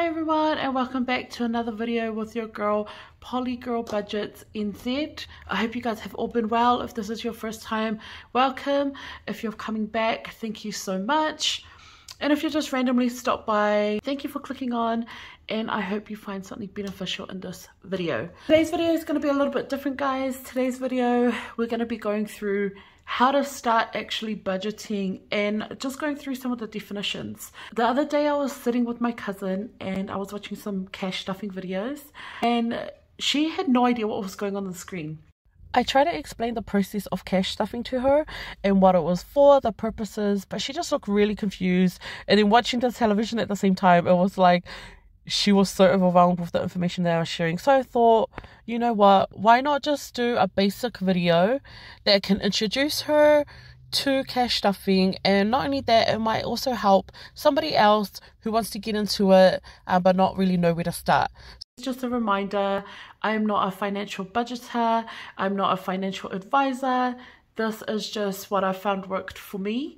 Hi everyone, and welcome back to another video with your girl Poly Girl Budgets NZ. I hope you guys have all been well. If this is your first time, welcome. If you're coming back, thank you so much. And if you just randomly stopped by, thank you for clicking on, and I hope you find something beneficial in this video. Today's video is going to be a little bit different, guys. Today's video we're going to be going through how to start actually budgeting and just going through some of the definitions. The other day I was sitting with my cousin and I was watching some cash stuffing videos, and she had no idea what was going on the screen. I tried to explain the process of cash stuffing to her and what it was for, the purposes, but she just looked really confused. And then watching the television at the same time, it was like she was so overwhelmed with the information that I was sharing. So I thought, you know what, why not just do a basic video that can introduce her to cash stuffing, and not only that, it might also help somebody else who wants to get into it but not really know where to start. Just a reminder, I am not a financial budgeter, I'm not a financial advisor. This is just what I found worked for me,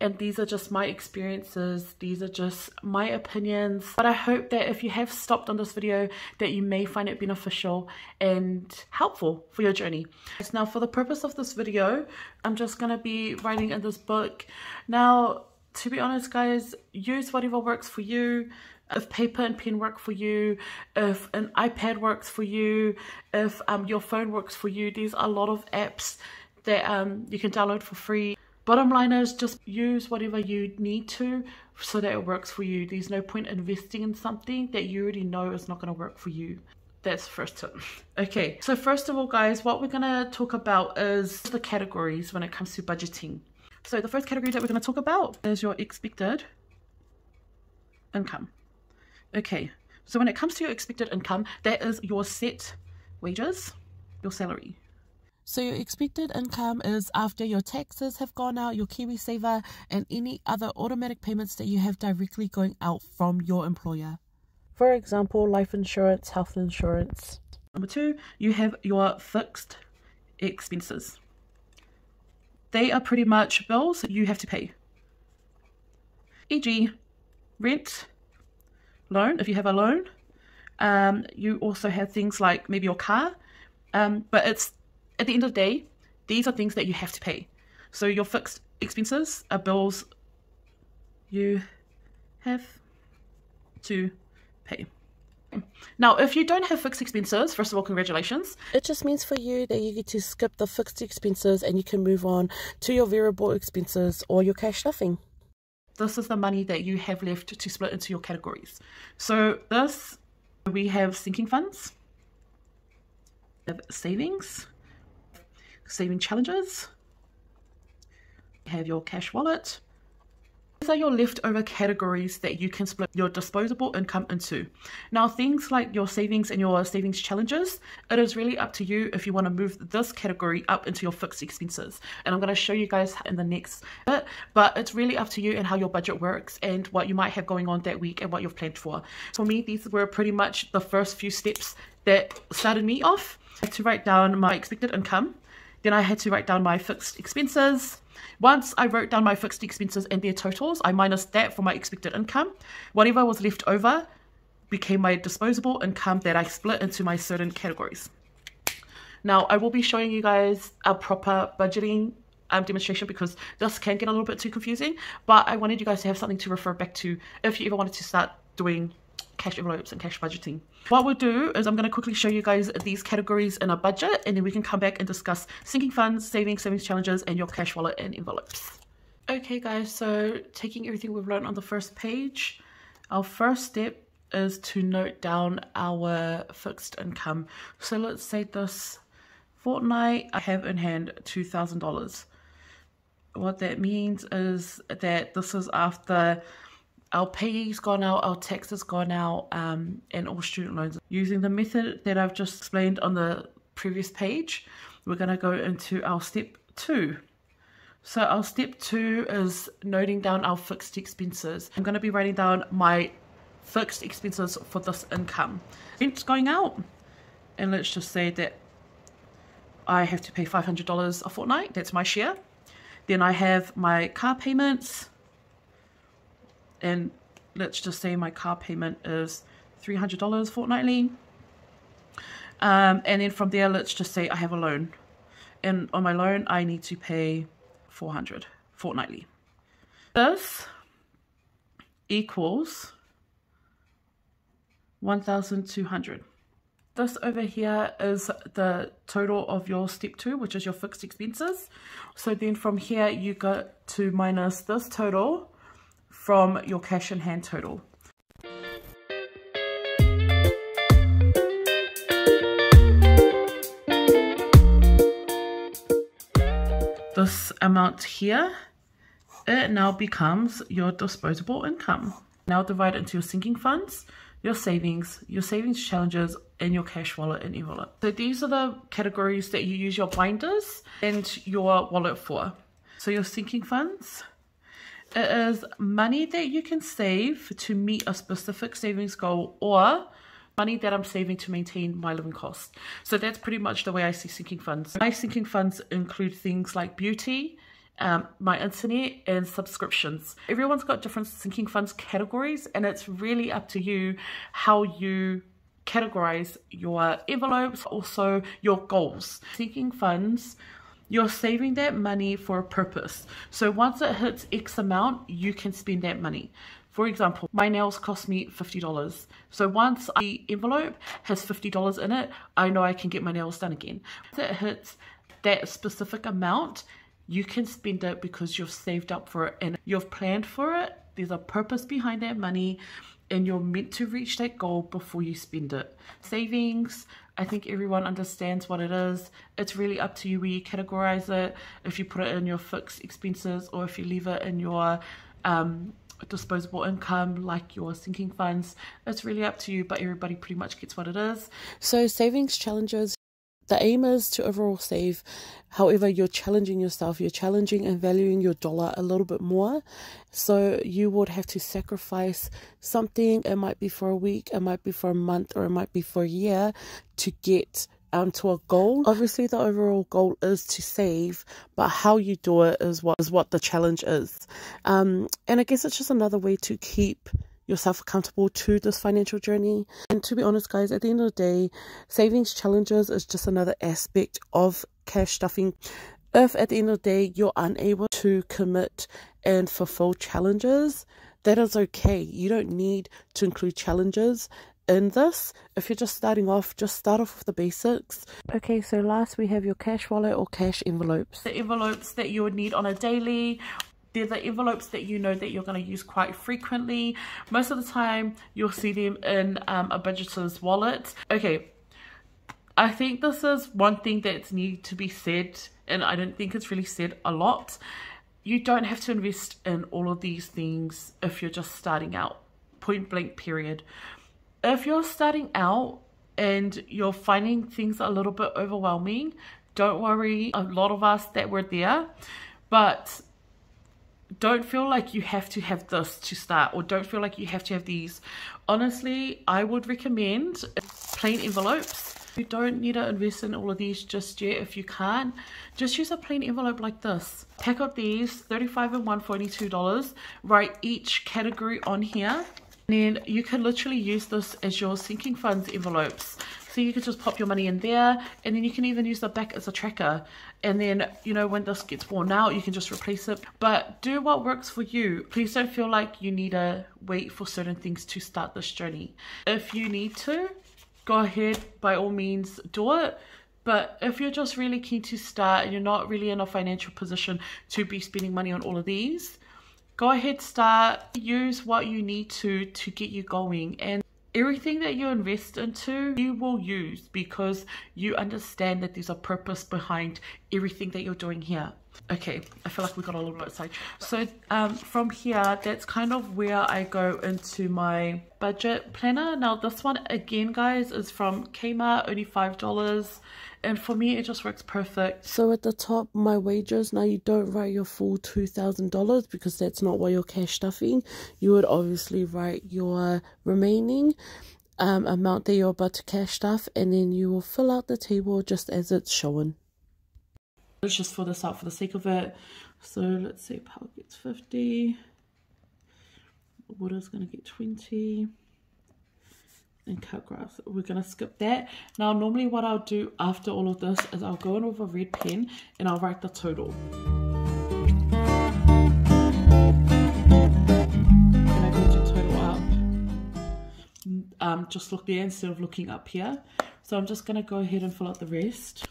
and these are just my experiences, these are just my opinions. But I hope that if you have stopped on this video, that you may find it beneficial and helpful for your journey. Now, for the purpose of this video, I'm just going to be writing in this book. Now, to be honest, guys, use whatever works for you. If paper and pen work for you, if an iPad works for you, if your phone works for you, there's a lot of apps that you can download for free. Bottom line is, just use whatever you need to so that it works for you. There's no point investing in something that you already know is not going to work for you. That's the first tip. Okay, so first of all, guys, what we're going to talk about is the categories when it comes to budgeting. So the first category that we're going to talk about is your expected income. Okay, so when it comes to your expected income, that is your set wages, your salary. So your expected income is after your taxes have gone out, your KiwiSaver, and any other automatic payments that you have directly going out from your employer. For example, life insurance, health insurance. Number two, you have your fixed expenses. They are pretty much bills you have to pay. E.g., rent, loan, if you have a loan. You also have things like maybe your car, but it's at the end of the day, these are things that you have to pay. So your fixed expenses are bills you have to pay. Now, if you don't have fixed expenses, first of all, congratulations. It just means for you that you get to skip the fixed expenses and you can move on to your variable expenses or your cash stuffing. This is the money that you have left to split into your categories. So this, we have sinking funds, we have savings, saving challenges, you have your cash wallet. These are your leftover categories that you can split your disposable income into. Now, things like your savings and your savings challenges, it is really up to you if you want to move this category up into your fixed expenses. And I'm going to show you guys in the next bit, but it's really up to you and how your budget works and what you might have going on that week and what you've planned for. For me, these were pretty much the first few steps that started me off. I had to write down my expected income. Then I had to write down my fixed expenses. Once I wrote down my fixed expenses and their totals, I minused that from my expected income. Whatever was left over became my disposable income that I split into my certain categories. Now, I will be showing you guys a proper budgeting demonstration because this can get a little bit too confusing, but I wanted you guys to have something to refer back to if you ever wanted to start doing cash envelopes and cash budgeting. What we'll do is I'm going to quickly show you guys these categories in a budget, and then we can come back and discuss sinking funds, savings challenges, and your cash wallet and envelopes. Okay guys, so taking everything we've learned on the first page, our first step is to note down our fixed income. So let's say this fortnight I have in hand $2,000. What that means is that this is after our pay's gone out, our tax has gone out, and all student loans. Using the method that I've just explained on the previous page, we're going to go into our step 2. So our step 2 is noting down our fixed expenses. I'm going to be writing down my fixed expenses for this income. Rent's going out, and let's just say that I have to pay $500 a fortnight. That's my share. Then I have my car payments, and let's just say my car payment is $300 fortnightly. And then from there, let's just say I have a loan. And on my loan, I need to pay $400 fortnightly. This equals $1,200. This over here is the total of your step 2, which is your fixed expenses. So then from here, you go to minus this total from your cash in hand total. This amount here, it now becomes your disposable income. Now divide it into your sinking funds, your savings challenges, and your cash wallet and e-wallet. So these are the categories that you use your binders and your wallet for. So your sinking funds, it is money that you can save to meet a specific savings goal, or money that I'm saving to maintain my living costs. So that's pretty much the way I see sinking funds. My sinking funds include things like beauty, my internet, and subscriptions. Everyone's got different sinking funds categories, and it's really up to you how you categorize your envelopes, also your goals. Sinking funds, you're saving that money for a purpose. So once it hits X amount, you can spend that money. For example, my nails cost me $50. So once the envelope has $50 in it, I know I can get my nails done again. Once it hits that specific amount, you can spend it because you've saved up for it and you've planned for it. There's a purpose behind that money, and you're meant to reach that goal before you spend it. Savings, I think everyone understands what it is. It's really up to you where you categorize it. If you put it in your fixed expenses, or if you leave it in your disposable income, like your sinking funds, it's really up to you, but everybody pretty much gets what it is. So savings challenges, the aim is to overall save. However, you're challenging yourself. You're challenging and valuing your dollar a little bit more. So you would have to sacrifice something. It might be for a week, it might be for a month, or it might be for a year to get to a goal. Obviously, the overall goal is to save, but how you do it is what the challenge is. And I guess it's just another way to keep yourself accountable to this financial journey. And to be honest, guys, at the end of the day, savings challenges is just another aspect of cash stuffing. If at the end of the day you're unable to commit and fulfill challenges, that is okay. You don't need to include challenges in this. If you're just starting off, just start off with the basics. Okay, so last we have your cash wallet or cash envelopes. The envelopes that you would need on a daily. They're the envelopes that you know that you're going to use quite frequently. Most of the time, you'll see them in a budgetor's wallet. Okay, I think this is one thing that needs to be said, and I don't think it's really said a lot. You don't have to invest in all of these things if you're just starting out. Point blank, period. If you're starting out and you're finding things a little bit overwhelming, don't worry. A lot of us that were there, but don't feel like you have to have this to start, or don't feel like you have to have these. Honestly, I would recommend plain envelopes. You don't need to invest in all of these just yet. If you can't, just use a plain envelope like this. Pack up these, 35 and 1 for $42. Write each category on here. And then you can literally use this as your sinking funds envelopes. So you can just pop your money in there, and then you can even use the back as a tracker. And then, you know, when this gets worn out, you can just replace it. But do what works for you. Please don't feel like you need to wait for certain things to start this journey. If you need to, go ahead, by all means, do it. But if you're just really keen to start and you're not really in a financial position to be spending money on all of these, go ahead, start. Use what you need to get you going. And everything that you invest into, you will use, because you understand that there's a purpose behind everything that you're doing here. Okay, I feel like we got a little bit outside. So from here, that's kind of where I go into my budget planner. Now this one again, guys, is from Kmart, only $5. And for me, it just works perfect. So at the top, my wages. Now you don't write your full $2,000 because that's not what you're cash stuffing. You would obviously write your remaining amount that you're about to cash stuff, and then you will fill out the table just as it's shown. Let's just fill this out for the sake of it. So let's say Pal gets 50. Water's going to get 20. And cut grass. We're going to skip that. Now, normally what I'll do after all of this is I'll go in with a red pen and I'll write the total. And I need to total up. Just look there instead of looking up here. So I'm just going to go ahead and fill out the rest.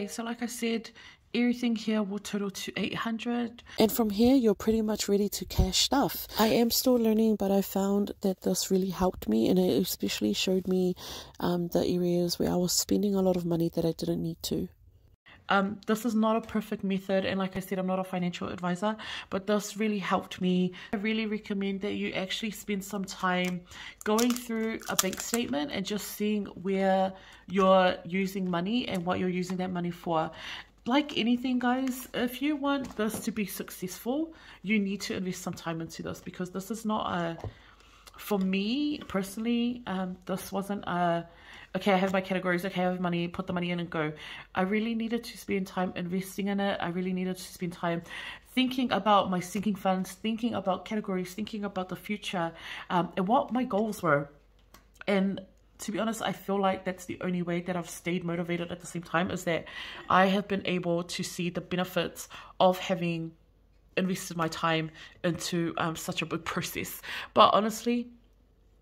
So like I said, everything here will total to 800. And from here, you're pretty much ready to cash stuff. I am still learning, but I found that this really helped me, and it especially showed me the areas where I was spending a lot of money that I didn't need to. This is not a perfect method, and like I said, I'm not a financial advisor, but this really helped me. I really recommend that you actually spend some time going through a bank statement and just seeing where you're using money and what you're using that money for. Like anything, guys, if you want this to be successful, you need to invest some time into this, because this is not a, for me personally, this wasn't a, okay, I have my categories, okay, I have money, put the money in and go. I really needed to spend time investing in it. I really needed to spend time thinking about my sinking funds, thinking about categories, thinking about the future, and what my goals were. And to be honest, I feel like that's the only way that I've stayed motivated at the same time, is that I have been able to see the benefits of having invested my time into such a big process. But honestly,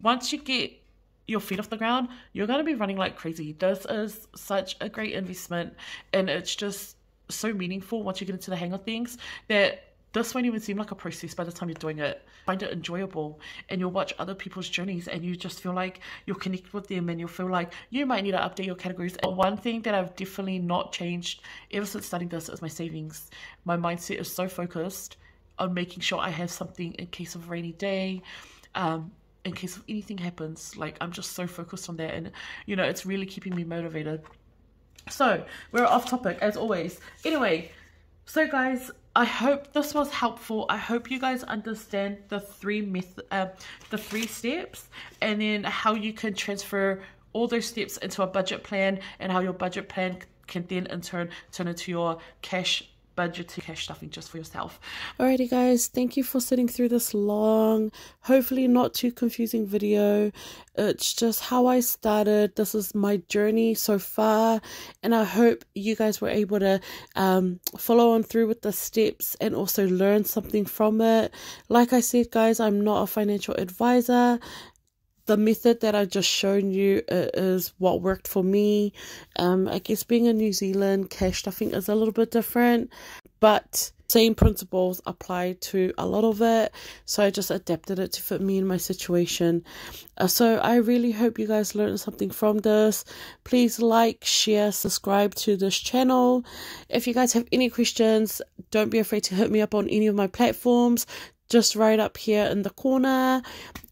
once you get your feet off the ground, you're going to be running like crazy. This is such a great investment, and it's just so meaningful once you get into the hang of things, that this won't even seem like a process by the time you're doing it. Find it enjoyable, and you'll watch other people's journeys and you just feel like you'll connect with them, and you'll feel like you might need to update your categories. And one thing that I've definitely not changed ever since starting this is my savings. My mindset is so focused on making sure I have something in case of a rainy day, in case of anything happens. Like, I'm just so focused on that, and you know, it's really keeping me motivated. So we're off topic as always. Anyway, so guys, I hope this was helpful. I hope you guys understand the three steps, and then how you can transfer all those steps into a budget plan, and how your budget plan can then in turn turn into your cash budgeting, cash stuffing just for yourself. Alrighty guys, thank you for sitting through this long, hopefully not too confusing video. It's just how I started. This is my journey so far, and I hope you guys were able to follow on through with the steps and also learn something from it. Like I said, guys, I'm not a financial advisor. The method that I've just shown you is what worked for me. I guess being in New Zealand, cash stuffing is a little bit different, but same principles apply to a lot of it. So I just adapted it to fit me in my situation. So I really hope you guys learned something from this. Please like, share, subscribe to this channel. If you guys have any questions, don't be afraid to hit me up on any of my platforms. Just right up here in the corner.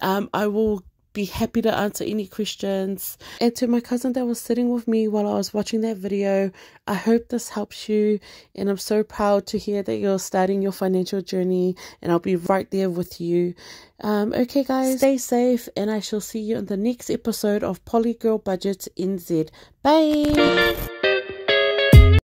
I will be happy to answer any questions. And to my cousin that was sitting with me while I was watching that video, I hope this helps you, and I'm so proud to hear that you're starting your financial journey, and I'll be right there with you. Okay guys, stay safe, and I shall see you in the next episode of Poly Girl Budgets NZ. Bye!